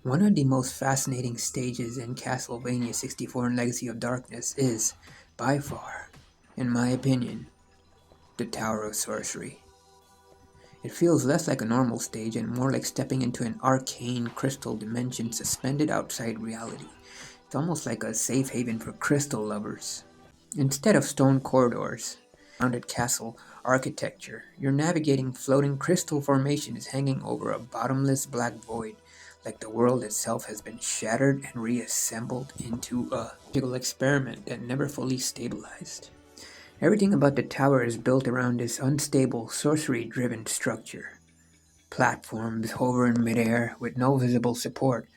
One of the most fascinating stages in Castlevania 64 and Legacy of Darkness is, by far, in my opinion, the Tower of Sorcery. It feels less like a normal stage and more like stepping into an arcane crystal dimension suspended outside reality. It's almost like a safe haven for crystal lovers. Instead of stone corridors, rounded castle architecture, you're navigating floating crystal formations hanging over a bottomless black void, like the world itself has been shattered and reassembled into a magical experiment that never fully stabilized. Everything about the tower is built around this unstable, sorcery-driven structure. Platforms hover in midair with no visible support,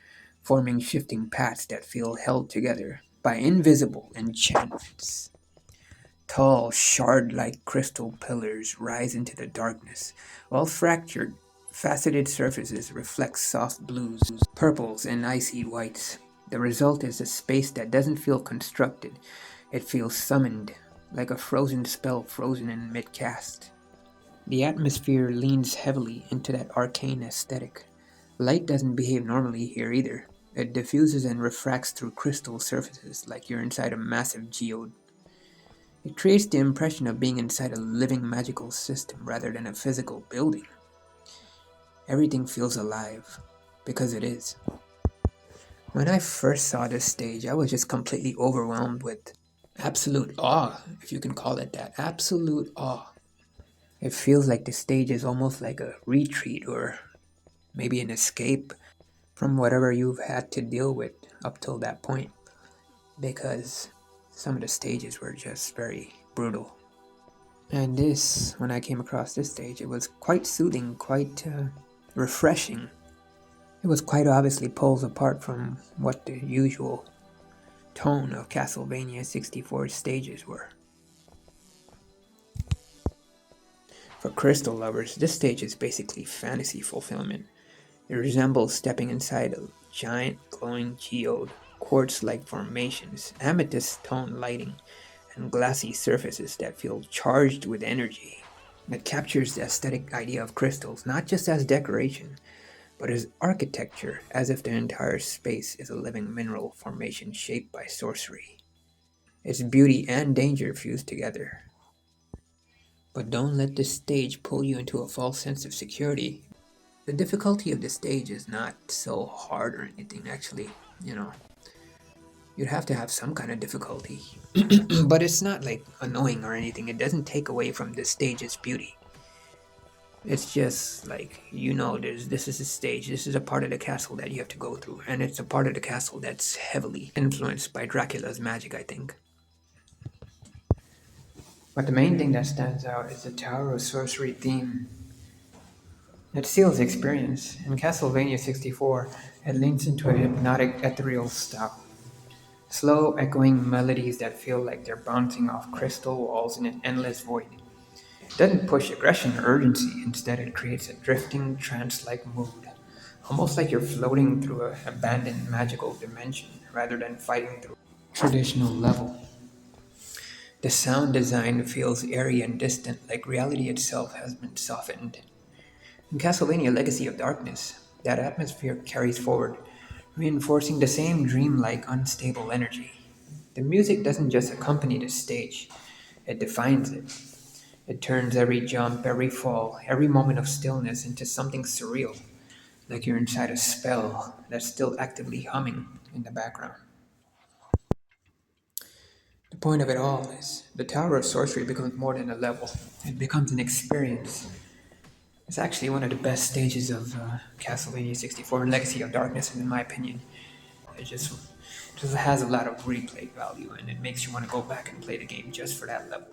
forming shifting paths that feel held together by invisible enchantments. Tall, shard-like crystal pillars rise into the darkness, while fractured, faceted surfaces reflect soft blues, purples, and icy whites. The result is a space that doesn't feel constructed, it feels summoned, like a frozen spell frozen in mid-cast. The atmosphere leans heavily into that arcane aesthetic. Light doesn't behave normally here either. It diffuses and refracts through crystal surfaces like you're inside a massive geode. It creates the impression of being inside a living magical system rather than a physical building. Everything feels alive, because it is. When I first saw this stage, I was just completely overwhelmed with absolute awe, if you can call it that. Absolute awe. It feels like the stage is almost like a retreat or maybe an escape from whatever you've had to deal with up till that point, because some of the stages were just very brutal. And this, when I came across this stage, it was quite soothing, quite refreshing. It was quite obviously pulls apart from what the usual tone of Castlevania 64 stages were. For crystal lovers, this stage is basically fantasy fulfillment. It resembles stepping inside a giant glowing geode, quartz-like formations, amethyst-tone lighting, and glassy surfaces that feel charged with energy. It captures the aesthetic idea of crystals not just as decoration, but as architecture, as if the entire space is a living mineral formation shaped by sorcery. It's beauty and danger fused together. But don't let this stage pull you into a false sense of security. The difficulty of the stage is not so hard or anything, actually. You know, you'd have to have some kind of difficulty. But it's not like annoying or anything. It doesn't take away from the stage's beauty. It's just like, this is a stage, this is a part of the castle that you have to go through, and it's a part of the castle that's heavily influenced by Dracula's magic, I think. But the main thing that stands out is the Tower of Sorcery theme. It seals the experience. In Castlevania 64, it leans into a hypnotic ethereal style. Slow, echoing melodies that feel like they're bouncing off crystal walls in an endless void. It doesn't push aggression or urgency, instead, it creates a drifting, trance like mood. Almost like you're floating through an abandoned magical dimension rather than fighting through a traditional level. The sound design feels airy and distant, like reality itself has been softened. In Castlevania Legacy of Darkness, that atmosphere carries forward, reinforcing the same dreamlike, unstable energy. The music doesn't just accompany the stage, it defines it. It turns every jump, every fall, every moment of stillness into something surreal, like you're inside a spell that's still actively humming in the background. The point of it all is the Tower of Sorcery becomes more than a level, it becomes an experience. It's actually one of the best stages of Castlevania 64 and Legacy of Darkness, in my opinion. It just has a lot of replay value, and it makes you want to go back and play the game just for that level.